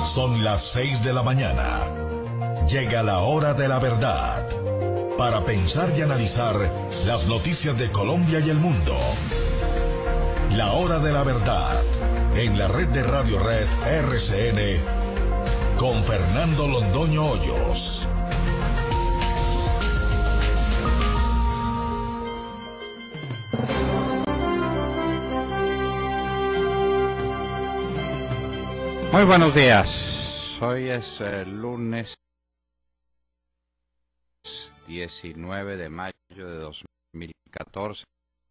Son las 6 de la mañana. Llega la hora de la verdad. Para pensar y analizar las noticias de Colombia y el mundo. La hora de la verdad. En la red de Radio Red RCN. Con Fernando Londoño Hoyos. Muy buenos días. Hoy es el lunes 19 de mayo de 2014.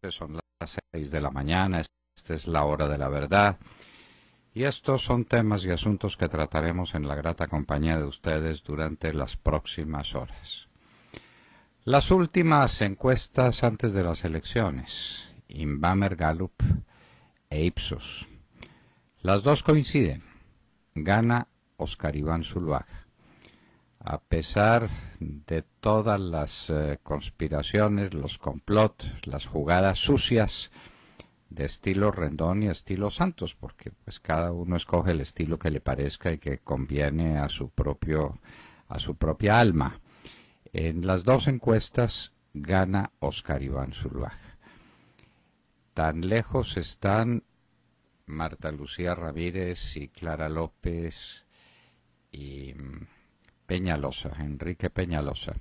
Son las 6 de la mañana. Esta es la hora de la verdad. Y estos son temas y asuntos que trataremos en la grata compañía de ustedes durante las próximas horas. Las últimas encuestas antes de las elecciones, Inbamer, Gallup e Ipsos. Las dos coinciden. Gana Óscar Iván Zuluaga. A pesar de todas las conspiraciones, los complots, las jugadas sucias de estilo Rendón y estilo Santos, porque pues cada uno escoge el estilo que le parezca y que conviene a su propia alma. En las dos encuestas gana Óscar Iván Zuluaga. Tan lejos están Marta Lucía Ramírez y Clara López y Peñalosa, Enrique Peñalosa,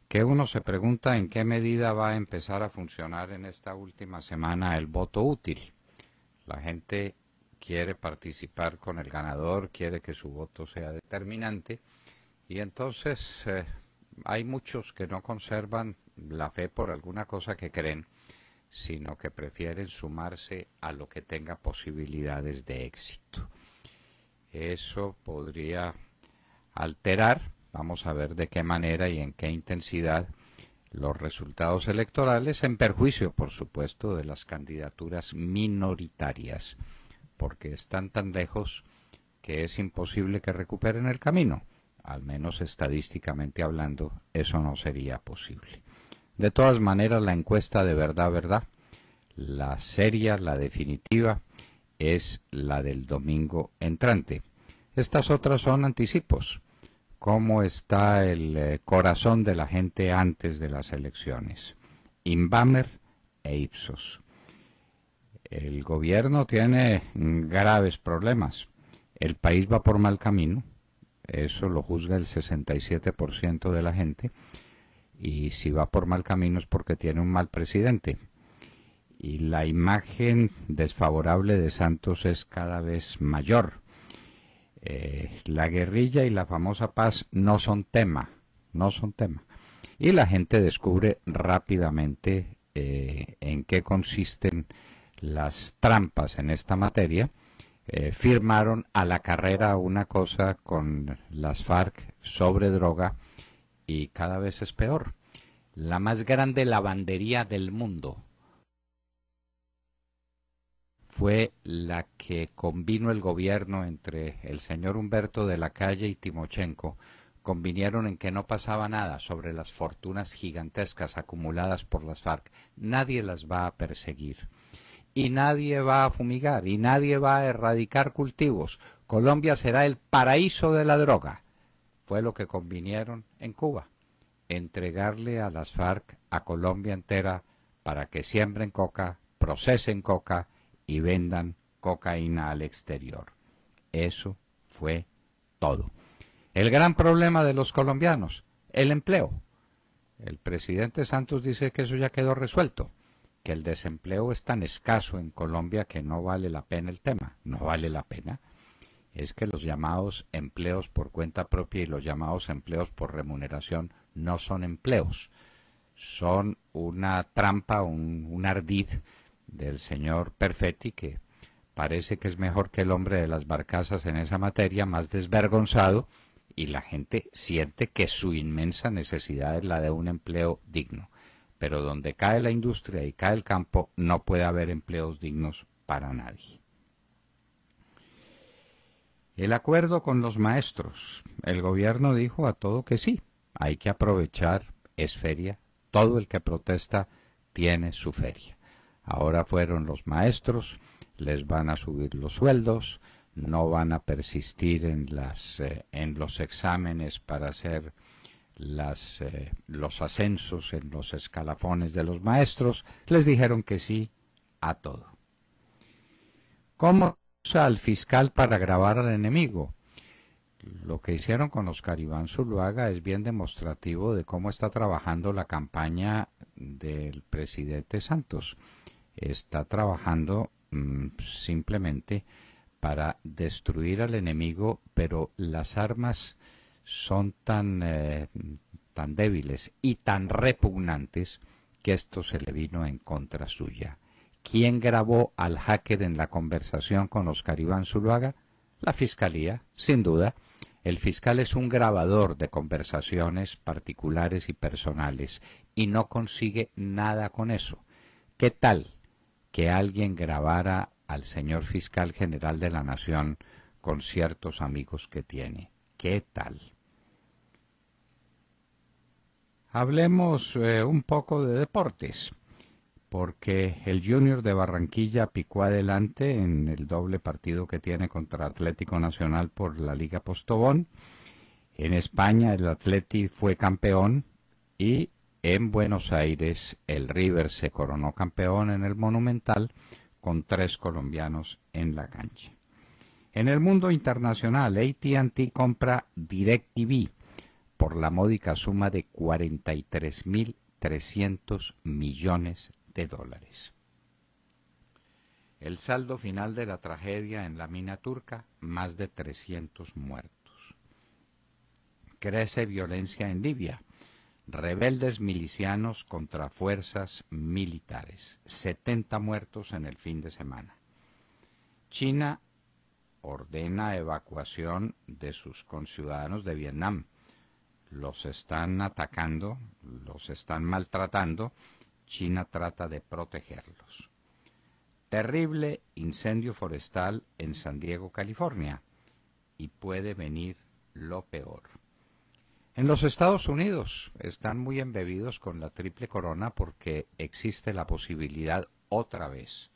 que uno se pregunta en qué medida va a empezar a funcionar en esta última semana el voto útil. La gente quiere participar con el ganador, quiere que su voto sea determinante, y entonces hay muchos que no conservan la fe por alguna cosa que creen, sino que prefieren sumarse a lo que tenga posibilidades de éxito. Eso podría alterar, vamos a ver de qué manera y en qué intensidad, los resultados electorales, en perjuicio, por supuesto, de las candidaturas minoritarias, porque están tan lejos que es imposible que recuperen el camino. Al menos estadísticamente hablando, eso no sería posible. De todas maneras, la encuesta de verdad, la seria, la definitiva, es la del domingo entrante. Estas otras son anticipos. ¿Cómo está el corazón de la gente antes de las elecciones? Inbamer e Ipsos. El gobierno tiene graves problemas. El país va por mal camino. Eso lo juzga el 67% de la gente. Y si va por mal camino es porque tiene un mal presidente. Y la imagen desfavorable de Santos es cada vez mayor. La guerrilla y la famosa paz no son tema. Y la gente descubre rápidamente en qué consisten las trampas en esta materia. Firmaron a la carrera una cosa con las FARC sobre droga, y cada vez es peor. La más grande lavandería del mundo fue la que convino el gobierno entre el señor Humberto de la Calle y Timochenko. Convinieron en que no pasaba nada sobre las fortunas gigantescas acumuladas por las FARC. Nadie las va a perseguir. Y nadie va a fumigar. Y nadie va a erradicar cultivos. Colombia será el paraíso de la droga. Fue lo que convinieron en Cuba, entregarle a las FARC a Colombia entera para que siembren coca, procesen coca y vendan cocaína al exterior. Eso fue todo. El gran problema de los colombianos, el empleo. El presidente Santos dice que eso ya quedó resuelto, que el desempleo es tan escaso en Colombia que no vale la pena el tema. No vale la pena. Es que los llamados empleos por cuenta propia y los llamados empleos por remuneración no son empleos. Son una trampa, un ardid del señor Perfetti, que parece que es mejor que el hombre de las barcazas en esa materia, más desvergonzado, y la gente siente que su inmensa necesidad es la de un empleo digno. Pero donde cae la industria y cae el campo, no puede haber empleos dignos para nadie. El acuerdo con los maestros. El gobierno dijo a todo que sí. Hay que aprovechar, es feria. Todo el que protesta tiene su feria. Ahora fueron los maestros, les van a subir los sueldos, no van a persistir en los exámenes para hacer los ascensos en los escalafones de los maestros. Les dijeron que sí a todo. ¿Cómo usa al fiscal para grabar al enemigo? Lo que hicieron con Oscar Iván Zuluaga es bien demostrativo de cómo está trabajando la campaña del presidente Santos. Está trabajando simplemente para destruir al enemigo, pero las armas son tan débiles y tan repugnantes que esto se le vino en contra suya. ¿Quién grabó al hacker en la conversación con Oscar Iván Zuluaga? La Fiscalía, sin duda. El fiscal es un grabador de conversaciones particulares y personales y no consigue nada con eso. ¿Qué tal que alguien grabara al señor fiscal general de la Nación con ciertos amigos que tiene? ¿Qué tal? Hablemos un poco de deportes, porque el Junior de Barranquilla picó adelante en el doble partido que tiene contra Atlético Nacional por la Liga Postobón. En España el Atleti fue campeón y en Buenos Aires el River se coronó campeón en el Monumental con 3 colombianos en la cancha. En el mundo internacional, AT&T compra DirecTV por la módica suma de 43.300 millones de dólares. El saldo final de la tragedia en la mina turca, más de 300 muertos. Crece violencia en Libia. Rebeldes milicianos contra fuerzas militares. 70 muertos en el fin de semana. China ordena evacuación de sus conciudadanos de Vietnam. Los están atacando, los están maltratando. China trata de protegerlos. Terrible incendio forestal en San Diego, California. Y puede venir lo peor. En los Estados Unidos están muy embebidos con la triple corona porque existe la posibilidad otra vez,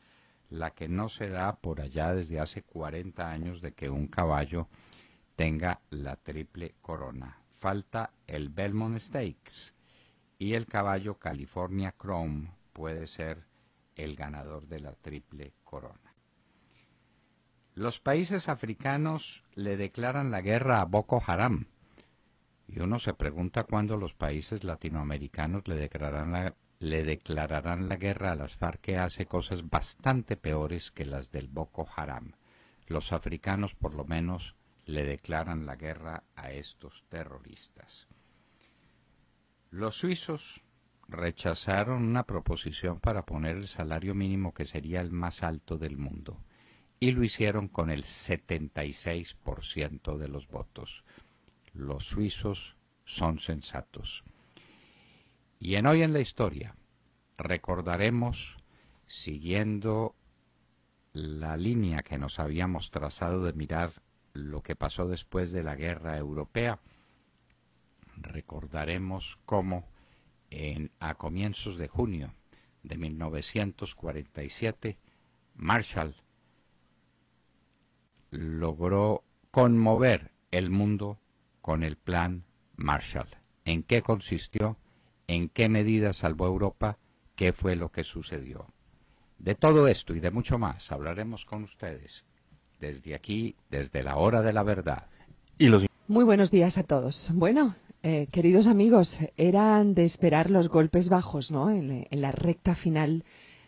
la que no se da por allá desde hace 40 años, de que un caballo tenga la triple corona. Falta el Belmont Stakes y el caballo California Chrome puede ser el ganador de la triple corona. Los países africanos le declaran la guerra a Boko Haram. Y uno se pregunta cuándo los países latinoamericanos le declararán la guerra a las FARC, que hace cosas bastante peores que las del Boko Haram. Los africanos por lo menos le declaran la guerra a estos terroristas. Los suizos rechazaron una proposición para poner el salario mínimo que sería el más alto del mundo y lo hicieron con el 76% de los votos. Los suizos son sensatos. Y en Hoy en la Historia recordaremos, siguiendo la línea que nos habíamos trazado de mirar lo que pasó después de la guerra europea, recordaremos cómo a comienzos de junio de 1947 Marshall logró conmover el mundo con el Plan Marshall. ¿En qué consistió? ¿En qué medida salvó a Europa? ¿Qué fue lo que sucedió? De todo esto y de mucho más hablaremos con ustedes desde aquí, desde la hora de la verdad. Muy buenos días a todos. Bueno, queridos amigos, eran de esperar los golpes bajos, ¿no?, en la recta final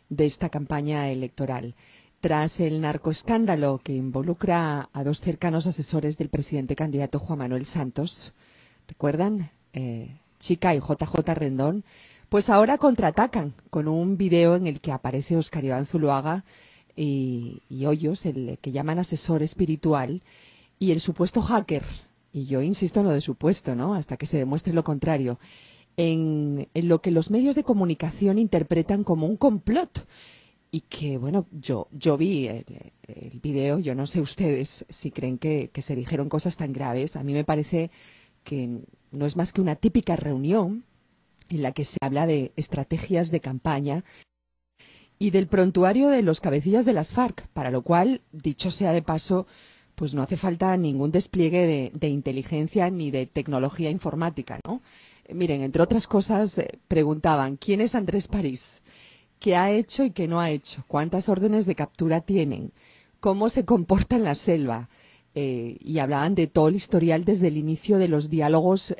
de esta campaña electoral. Tras el narcoescándalo que involucra a 2 cercanos asesores del presidente candidato Juan Manuel Santos, ¿recuerdan? Chica y JJ Rendón, pues ahora contraatacan con un video en el que aparece Oscar Iván Zuluaga y Hoyos, el que llaman asesor espiritual, y el supuesto hacker, y yo insisto en lo de supuesto, ¿no?, hasta que se demuestre lo contrario, en lo que los medios de comunicación interpretan como un complot. Y que, bueno, yo vi el video, yo no sé ustedes si creen que se dijeron cosas tan graves. A mí me parece que no es más que una típica reunión en la que se habla de estrategias de campaña y del prontuario de los cabecillas de las FARC, para lo cual, dicho sea de paso, pues no hace falta ningún despliegue de inteligencia ni de tecnología informática, ¿no? Miren, entre otras cosas, preguntaban, ¿quién es Andrés París? ¿Qué ha hecho y qué no ha hecho? ¿Cuántas órdenes de captura tienen? ¿Cómo se comporta en la selva? Y hablaban de todo el historial desde el inicio de los diálogos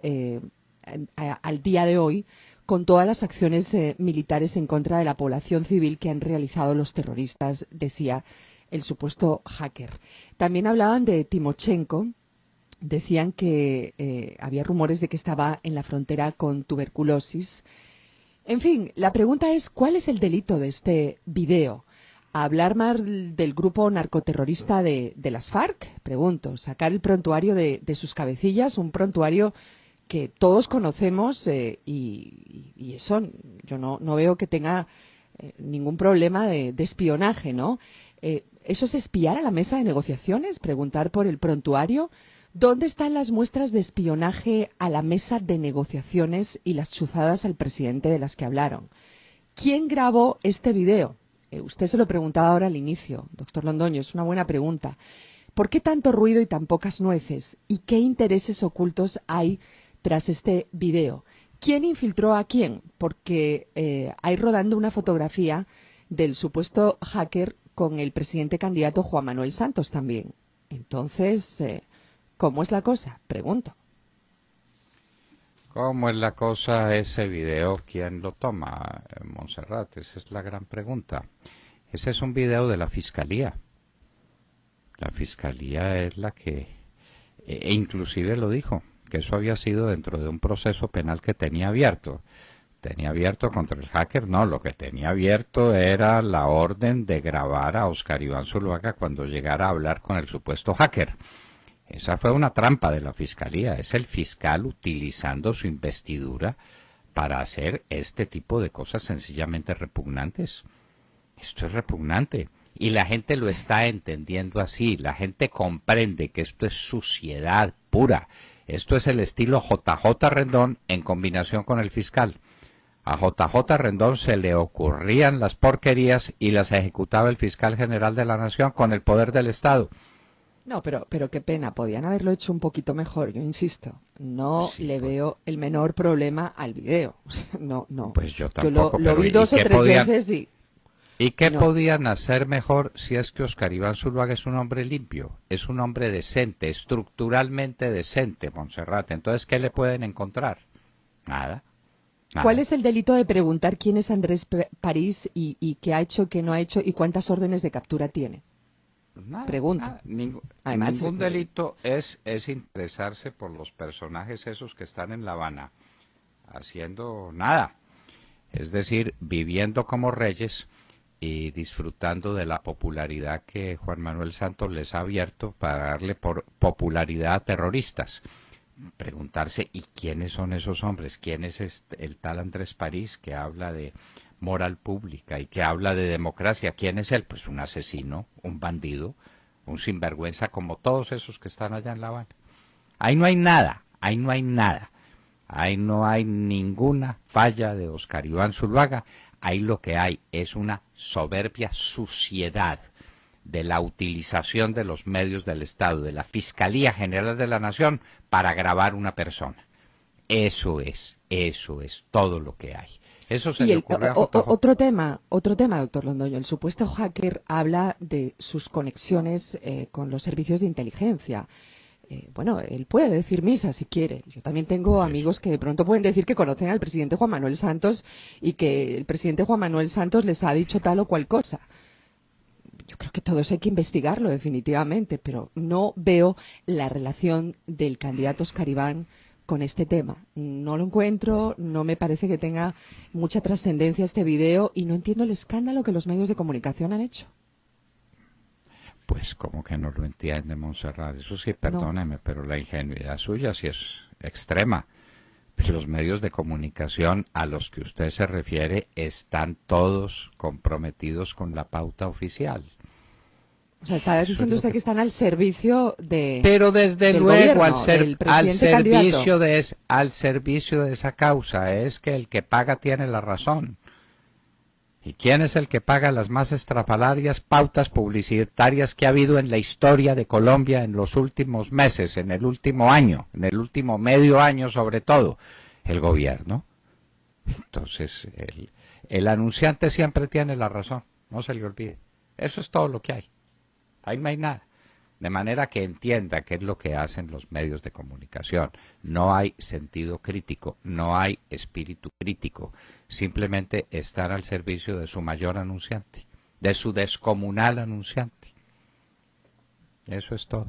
al día de hoy, con todas las acciones militares en contra de la población civil que han realizado los terroristas, decía el supuesto hacker. También hablaban de Timochenko. Decían que había rumores de que estaba en la frontera con tuberculosis. En fin, la pregunta es, ¿cuál es el delito de este video? ¿Hablar mal del grupo narcoterrorista de las FARC? Pregunto, sacar el prontuario de sus cabecillas, un prontuario que todos conocemos y eso yo no veo que tenga ningún problema de espionaje, ¿no? ¿Eso es espiar a la mesa de negociaciones? ¿Preguntar por el prontuario? ¿Dónde están las muestras de espionaje a la mesa de negociaciones y las chuzadas al presidente de las que hablaron? ¿Quién grabó este video? Usted se lo preguntaba ahora al inicio, doctor Londoño, es una buena pregunta. ¿Por qué tanto ruido y tan pocas nueces? ¿Y qué intereses ocultos hay tras este video? ¿Quién infiltró a quién? Porque hay rodando una fotografía del supuesto hacker con el presidente candidato Juan Manuel Santos también. Entonces, ¿cómo es la cosa? Pregunto. ¿Cómo es la cosa ese video? ¿Quién lo toma, Montserrat? Esa es la gran pregunta. Ese es un video de la Fiscalía. La Fiscalía es la que, inclusive lo dijo, que eso había sido dentro de un proceso penal que tenía abierto. ¿Tenía abierto contra el hacker? No, lo que tenía abierto era la orden de grabar a Óscar Iván Zuluaga cuando llegara a hablar con el supuesto hacker. Esa fue una trampa de la Fiscalía. Es el fiscal utilizando su investidura para hacer este tipo de cosas sencillamente repugnantes. Esto es repugnante. Y la gente lo está entendiendo así. La gente comprende que esto es suciedad pura. Esto es el estilo JJ Rendón en combinación con el fiscal. A JJ Rendón se le ocurrían las porquerías y las ejecutaba el fiscal general de la Nación con el poder del Estado. No, pero qué pena, podían haberlo hecho un poquito mejor, yo insisto. No sí, le veo el menor problema al video. O sea, no. Pues yo tampoco. Yo lo vi 2 o 3 veces y... ¿Y qué podían hacer mejor si es que Óscar Iván Zuluaga es un hombre limpio? Es un hombre decente, estructuralmente decente, Montserrat. Entonces, ¿qué le pueden encontrar? Nada. ¿Cuál es el delito de preguntar quién es Andrés París y qué ha hecho, qué no ha hecho y cuántas órdenes de captura tiene? Pregunta. Además, ningún delito es interesarse por los personajes esos que están en La Habana haciendo nada. Es decir, viviendo como reyes y disfrutando de la popularidad que Juan Manuel Santos les ha abierto para darle por popularidad a terroristas. Preguntarse, ¿y quiénes son esos hombres? ¿Quién es el tal Andrés París que habla de moral pública y que habla de democracia? ¿Quién es él? Pues un asesino, un bandido, un sinvergüenza como todos esos que están allá en La Habana. Ahí no hay nada, ahí no hay nada. Ahí no hay ninguna falla de Óscar Iván Zuluaga. Ahí lo que hay es una soberbia suciedad de la utilización de los medios del Estado, de la Fiscalía General de la Nación, para grabar una persona. Eso es todo lo que hay. Eso se le ocurre a JJ. Otro tema, doctor Londoño. El supuesto hacker habla de sus conexiones con los servicios de inteligencia. Bueno, él puede decir misa si quiere. Yo también tengo amigos que de pronto pueden decir que conocen al presidente Juan Manuel Santos y que el presidente Juan Manuel Santos les ha dicho tal o cual cosa. Yo creo que todo eso hay que investigarlo definitivamente, pero no veo la relación del candidato Óscar Iván con este tema. No lo encuentro, no me parece que tenga mucha trascendencia este video y no entiendo el escándalo que los medios de comunicación han hecho. Pues como que no lo entiende, Montserrat. Eso sí, perdóneme, pero la ingenuidad suya sí es extrema. Pero los medios de comunicación a los que usted se refiere están todos comprometidos con la pauta oficial. O sea, está diciendo usted que están al servicio de... Pero desde luego gobierno, al servicio de esa causa. Es que el que paga tiene la razón. ¿Y quién es el que paga las más estrafalarias pautas publicitarias que ha habido en la historia de Colombia en los últimos meses, en el último año, en el último medio año sobre todo? El gobierno. Entonces, el anunciante siempre tiene la razón, no se le olvide. Eso es todo lo que hay. Ahí no hay nada. De manera que entienda qué es lo que hacen los medios de comunicación. No hay sentido crítico, no hay espíritu crítico. Simplemente están al servicio de su mayor anunciante, de su descomunal anunciante. Eso es todo.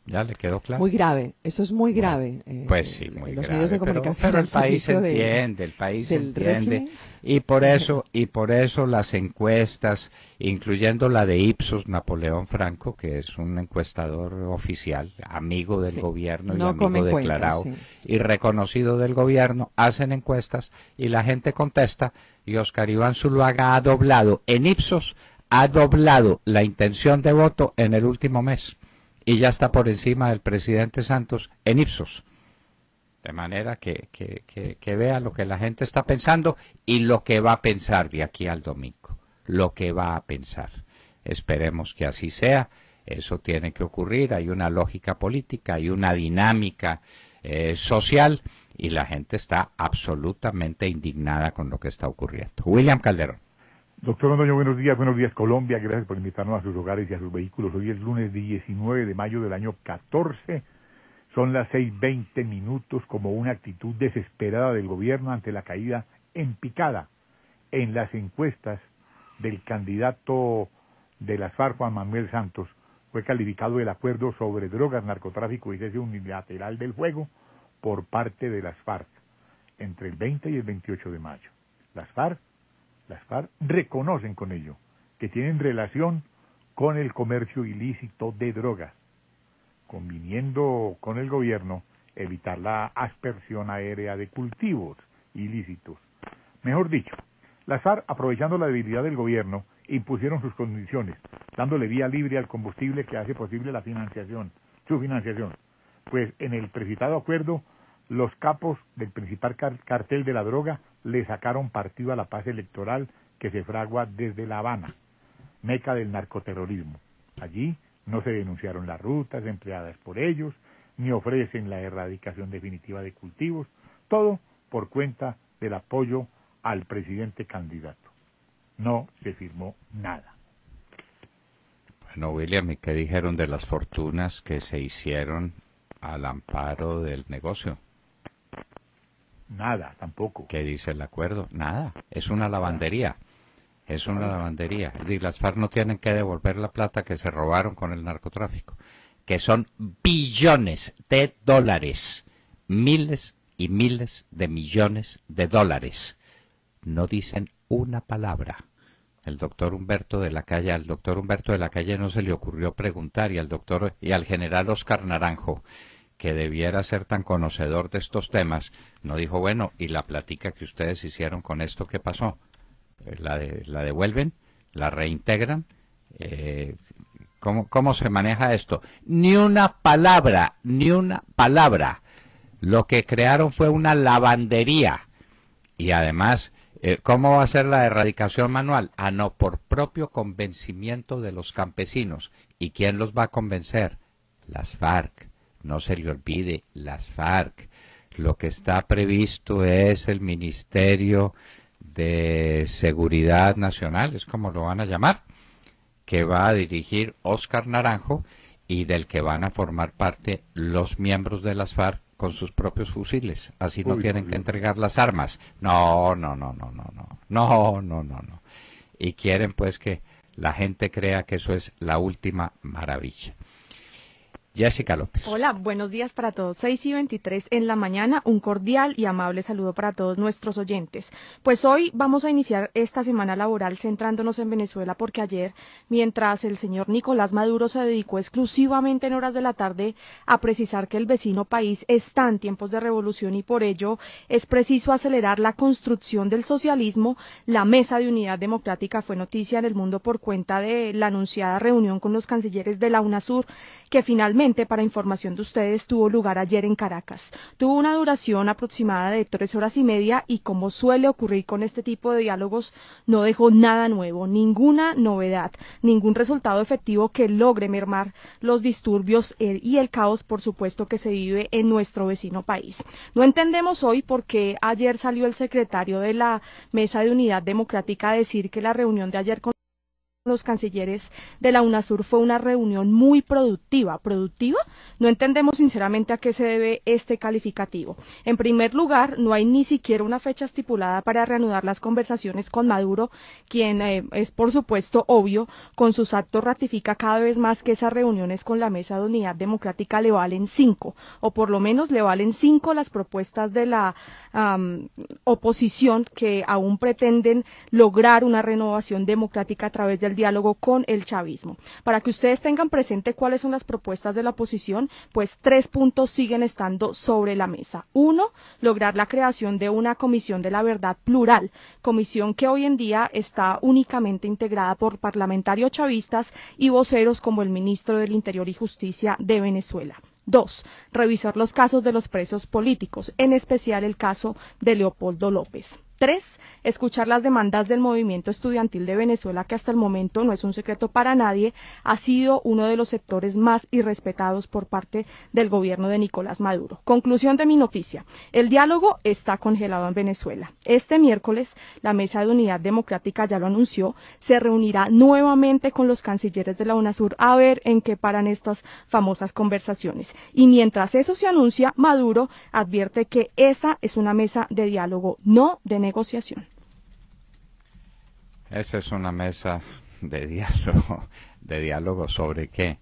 ¿Ya le quedó claro? Muy grave, eso es muy grave. Pues sí, muy los grave. medios de comunicación Pero el país entiende, el país entiende. régimen. Y por eso las encuestas, incluyendo la de Ipsos Napoleón Franco, que es un encuestador oficial, amigo del gobierno y no amigo declarado y reconocido del gobierno, hacen encuestas y la gente contesta, y Oscar Iván Zuluaga ha doblado, en Ipsos, ha doblado la intención de voto en el último mes. Y ya está por encima del presidente Santos en Ipsos. De manera que vea lo que la gente está pensando y lo que va a pensar de aquí al domingo. Lo que va a pensar. Esperemos que así sea. Eso tiene que ocurrir. Hay una lógica política, hay una dinámica social y la gente está absolutamente indignada con lo que está ocurriendo. William Calderón. Doctor Londoño, buenos días Colombia, gracias por invitarnos a sus hogares y a sus vehículos. Hoy es lunes 19 de mayo del año 14, son las 6:20, como una actitud desesperada del gobierno ante la caída en picada en las encuestas del candidato de las FARC, Juan Manuel Santos. Fue calificado el acuerdo sobre drogas, narcotráfico y cese unilateral del fuego por parte de las FARC entre el 20 y el 28 de mayo. Las FARC reconocen con ello que tienen relación con el comercio ilícito de drogas, conviniendo con el gobierno evitar la aspersión aérea de cultivos ilícitos. Mejor dicho, las FARC, aprovechando la debilidad del gobierno, impusieron sus condiciones, dándole vía libre al combustible que hace posible su financiación. Pues en el precitado acuerdo, los capos del principal cartel de la droga le sacaron partido a la paz electoral que se fragua desde La Habana, meca del narcoterrorismo. Allí no se denunciaron las rutas empleadas por ellos, ni ofrecen la erradicación definitiva de cultivos, todo por cuenta del apoyo al presidente candidato. No se firmó nada. Bueno, William, ¿y qué dijeron de las fortunas que se hicieron al amparo del negocio? Nada, tampoco. ¿Qué dice el acuerdo? Nada, es una lavandería. Es una lavandería. Y las FARC no tienen que devolver la plata que se robaron con el narcotráfico, que son billones de dólares, miles y miles de millones de dólares. No dicen una palabra. Al doctor Humberto de la Calle no se le ocurrió preguntar, y al general Oscar Naranjo, que debiera ser tan conocedor de estos temas, no dijo, bueno, ¿y la plática que ustedes hicieron con esto qué pasó? ¿La devuelven? ¿La reintegran? ¿Cómo se maneja esto? Ni una palabra, ni una palabra. Lo que crearon fue una lavandería. Y además, ¿cómo va a ser la erradicación manual? Ah, no, por propio convencimiento de los campesinos. ¿Y quién los va a convencer? Las FARC. No se le olvide, las FARC. Lo que está previsto es el Ministerio de Seguridad Nacional, es como lo van a llamar, que va a dirigir Oscar Naranjo y del que van a formar parte los miembros de las FARC con sus propios fusiles. Así no tienen que entregar las armas. No. Y quieren pues que la gente crea que eso es la última maravilla. Jessica López. Hola, buenos días para todos. 6:23 en la mañana, un cordial y amable saludo para todos nuestros oyentes. Pues hoy vamos a iniciar esta semana laboral centrándonos en Venezuela, porque ayer, mientras el señor Nicolás Maduro se dedicó exclusivamente en horas de la tarde a precisar que el vecino país está en tiempos de revolución y por ello es preciso acelerar la construcción del socialismo, la Mesa de Unidad Democrática fue noticia en el mundo por cuenta de la anunciada reunión con los cancilleres de la UNASUR, que finalmente casualmente, para información de ustedes, tuvo lugar ayer en Caracas. Tuvo una duración aproximada de 3 horas y media y, como suele ocurrir con este tipo de diálogos, no dejó nada nuevo, ninguna novedad, ningún resultado efectivo que logre mermar los disturbios y el caos, por supuesto, que se vive en nuestro vecino país. No entendemos hoy por qué ayer salió el secretario de la Mesa de Unidad Democrática a decir que la reunión de ayer con los cancilleres de la UNASUR fue una reunión muy productiva. ¿Productiva? No entendemos sinceramente a qué se debe este calificativo. En primer lugar, no hay ni siquiera una fecha estipulada para reanudar las conversaciones con Maduro, quien es por supuesto obvio, con sus actos ratifica cada vez más que esas reuniones con la Mesa de Unidad Democrática le valen 5, o por lo menos le valen 5 las propuestas de la oposición que aún pretenden lograr una renovación democrática a través del diálogo con el chavismo. Para que ustedes tengan presente cuáles son las propuestas de la oposición, pues 3 puntos siguen estando sobre la mesa. 1, lograr la creación de una comisión de la verdad plural, comisión que hoy en día está únicamente integrada por parlamentarios chavistas y voceros como el ministro del Interior y Justicia de Venezuela. 2, revisar los casos de los presos políticos, en especial el caso de Leopoldo López. 3, escuchar las demandas del movimiento estudiantil de Venezuela, que hasta el momento, no es un secreto para nadie, ha sido uno de los sectores más irrespetados por parte del gobierno de Nicolás Maduro. Conclusión de mi noticia: el diálogo está congelado en Venezuela. Este miércoles, la Mesa de Unidad Democrática ya lo anunció, se reunirá nuevamente con los cancilleres de la UNASUR a ver en qué paran estas famosas conversaciones. Y mientras eso se anuncia, Maduro advierte que esa es una mesa de diálogo, no de negociación. Esa es una mesa de diálogo sobre qué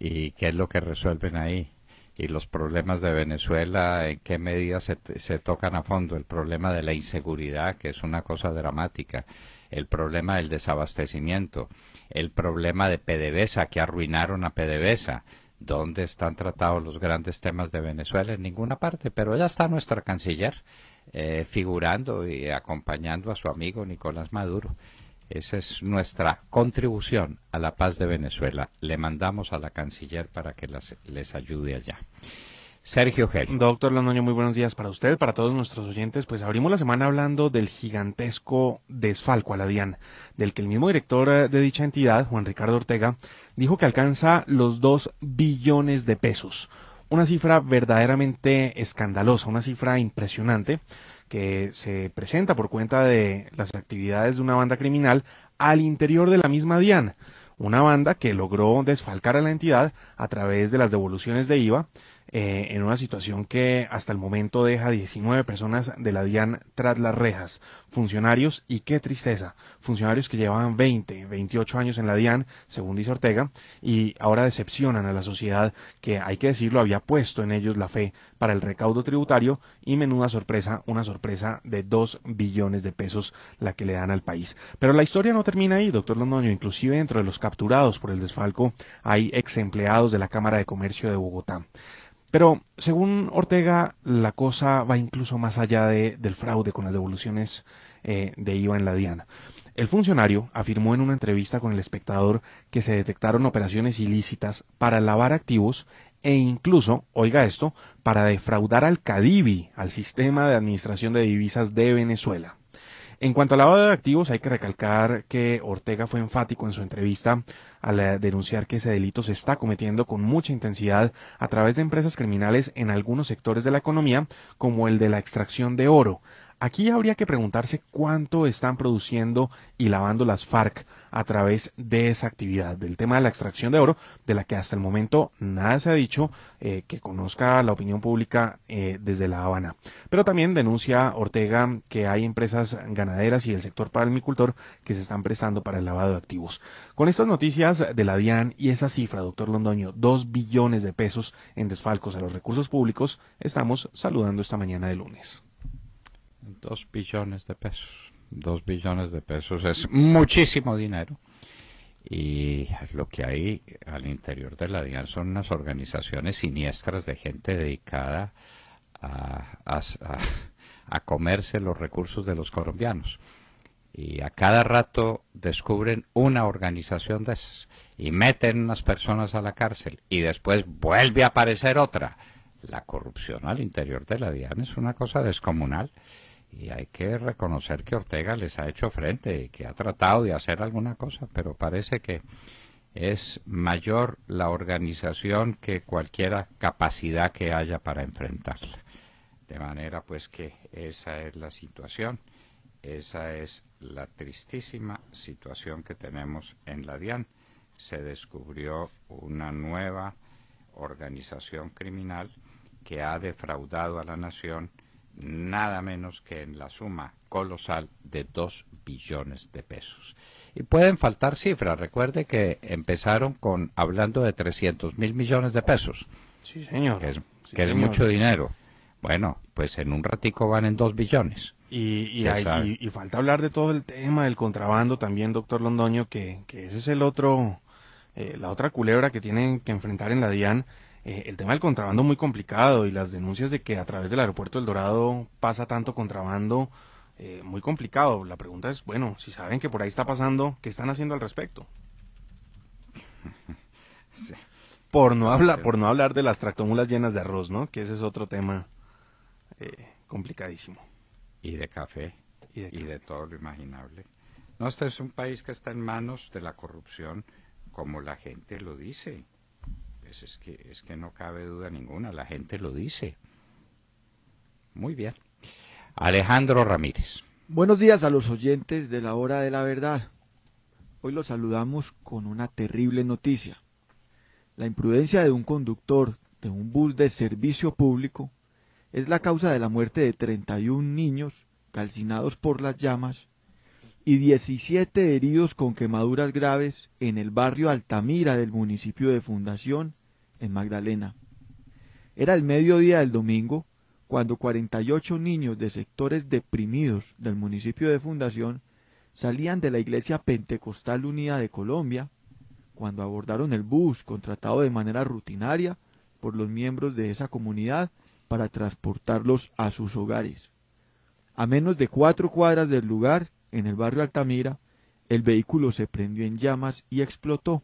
y qué es lo que resuelven ahí, y los problemas de Venezuela, en qué medida se tocan a fondo. El problema de la inseguridad, que es una cosa dramática, el problema del desabastecimiento, el problema de PDVSA, que arruinaron a PDVSA. ¿Dónde están tratados los grandes temas de Venezuela? En ninguna parte, pero ya está nuestra canciller figurando y acompañando a su amigo Nicolás Maduro. Esa es nuestra contribución a la paz de Venezuela. Le mandamos a la canciller para que les ayude allá. Sergio Gel. Doctor Londoño, muy buenos días para usted, para todos nuestros oyentes. Pues abrimos la semana hablando del gigantesco desfalco a la DIAN, del que el mismo director de dicha entidad, Juan Ricardo Ortega, dijo que alcanza los 2 billones de pesos. Una cifra verdaderamente escandalosa, una cifra impresionante que se presenta por cuenta de las actividades de una banda criminal al interior de la misma DIAN. Una banda que logró desfalcar a la entidad a través de las devoluciones de IVA, en una situación que hasta el momento deja 19 personas de la DIAN tras las rejas, funcionarios, y qué tristeza, funcionarios que llevaban 28 años en la DIAN, según dice Ortega, y ahora decepcionan a la sociedad que, hay que decirlo, había puesto en ellos la fe para el recaudo tributario, y menuda sorpresa, una sorpresa de 2 billones de pesos la que le dan al país. Pero la historia no termina ahí, doctor Londoño. Inclusive dentro de los capturados por el desfalco hay ex empleados de la Cámara de Comercio de Bogotá. Pero, según Ortega, la cosa va incluso más allá del fraude con las devoluciones de IVA en la DIAN. El funcionario afirmó en una entrevista con El Espectador que se detectaron operaciones ilícitas para lavar activos e incluso, oiga esto, para defraudar al CADIVI, al Sistema de Administración de Divisas de Venezuela. En cuanto al lavado de activos, hay que recalcar que Ortega fue enfático en su entrevista al denunciar que ese delito se está cometiendo con mucha intensidad a través de empresas criminales en algunos sectores de la economía, como el de la extracción de oro. Aquí habría que preguntarse cuánto están produciendo y lavando las FARC a través de esa actividad, del tema de la extracción de oro, de la que hasta el momento nada se ha dicho que conozca la opinión pública desde La Habana. Pero también denuncia Ortega que hay empresas ganaderas y el sector palmicultor que se están prestando para el lavado de activos. Con estas noticias de la DIAN y esa cifra, doctor Londoño, 2 billones de pesos en desfalcos a los recursos públicos, estamos saludando esta mañana de lunes. 2 billones de pesos. 2 billones de pesos es muchísimo dinero. Y lo que hay al interior de la DIAN son unas organizaciones siniestras de gente dedicada a comerse los recursos de los colombianos. Y a cada rato descubren una organización de esas y meten unas personas a la cárcel y después vuelve a aparecer otra. La corrupción al interior de la DIAN es una cosa descomunal y hay que reconocer que Ortega les ha hecho frente y que ha tratado de hacer alguna cosa, pero parece que es mayor la organización que cualquier capacidad que haya para enfrentarla. De manera pues que esa es la situación. Esa es la tristísima situación que tenemos en la DIAN. Se descubrió una nueva organización criminal que ha defraudado a la nación nada menos que en la suma colosal de 2 billones de pesos. Y pueden faltar cifras. Recuerde que empezaron hablando de 300.000 millones de pesos. Sí, señor. Que es mucho dinero. Bueno, pues en un ratico van en 2 billones. Y falta hablar de todo el tema del contrabando también, doctor Londoño, que ese es el otro, la otra culebra que tienen que enfrentar en la DIAN. El tema del contrabando muy complicado y las denuncias de que a través del aeropuerto del Dorado pasa tanto contrabando, muy complicado. La pregunta es, bueno, si saben que por ahí está pasando, ¿qué están haciendo al respecto? Sí. Por no hablar de las tractomulas llenas de arroz, ¿no? Que ese es otro tema complicadísimo. Y de café, y de todo lo imaginable. No, este es un país que está en manos de la corrupción, como la gente lo dice. Pues es que no cabe duda ninguna, la gente lo dice. Muy bien. Alejandro Ramírez. Buenos días a los oyentes de la Hora de la Verdad. Hoy los saludamos con una terrible noticia. La imprudencia de un conductor de un bus de servicio público es la causa de la muerte de 31 niños calcinados por las llamas y 17 heridos con quemaduras graves en el barrio Altamira del municipio de Fundación, en Magdalena. Era el mediodía del domingo cuando 48 niños de sectores deprimidos del municipio de Fundación salían de la Iglesia Pentecostal Unida de Colombia cuando abordaron el bus contratado de manera rutinaria por los miembros de esa comunidad para transportarlos a sus hogares. A menos de 4 cuadras del lugar, en el barrio Altamira, el vehículo se prendió en llamas y explotó.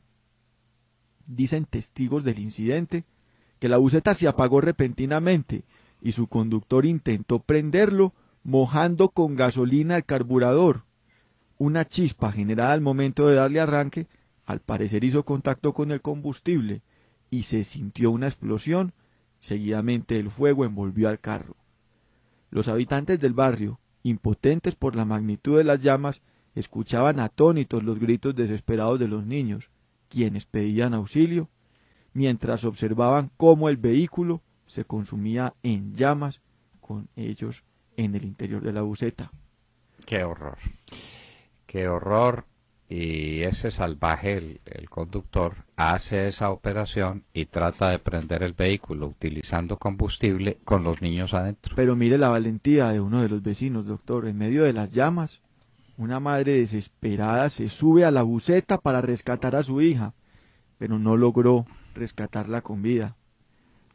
Dicen testigos del incidente que la buseta se apagó repentinamente y su conductor intentó prenderlo mojando con gasolina el carburador. Una chispa generada al momento de darle arranque, al parecer hizo contacto con el combustible y se sintió una explosión. Seguidamente el fuego envolvió al carro. Los habitantes del barrio, impotentes por la magnitud de las llamas, escuchaban atónitos los gritos desesperados de los niños, quienes pedían auxilio, mientras observaban cómo el vehículo se consumía en llamas con ellos en el interior de la buseta. ¡Qué horror! ¡Qué horror! Y ese salvaje, el conductor, hace esa operación y trata de prender el vehículo utilizando combustible con los niños adentro. Pero mire la valentía de uno de los vecinos, doctor. En medio de las llamas, una madre desesperada se sube a la buseta para rescatar a su hija, pero no logró rescatarla con vida.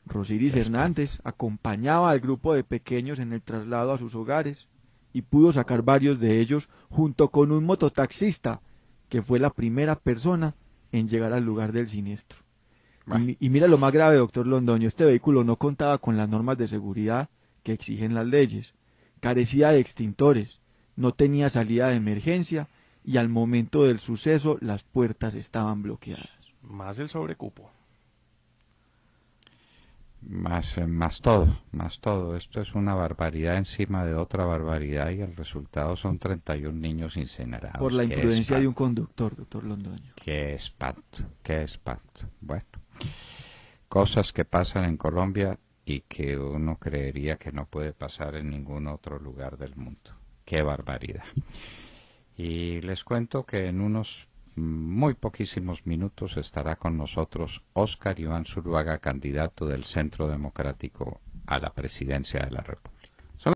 Rosiris Hernández acompañaba al grupo de pequeños en el traslado a sus hogares y pudo sacar varios de ellos junto con un mototaxista, que fue la primera persona en llegar al lugar del siniestro. Bueno. Y mira lo más grave, doctor Londoño, este vehículo no contaba con las normas de seguridad que exigen las leyes, carecía de extintores, no tenía salida de emergencia y al momento del suceso las puertas estaban bloqueadas. Más el sobrecupo. Más todo. Esto es una barbaridad encima de otra barbaridad y el resultado son 31 niños incinerados. Por la imprudencia de un conductor, doctor Londoño. Qué espanto. Bueno, cosas que pasan en Colombia y que uno creería que no puede pasar en ningún otro lugar del mundo. Qué barbaridad. Y les cuento que en unos muy poquísimos minutos estará con nosotros Óscar Iván Zuluaga, candidato del Centro Democrático a la presidencia de la República.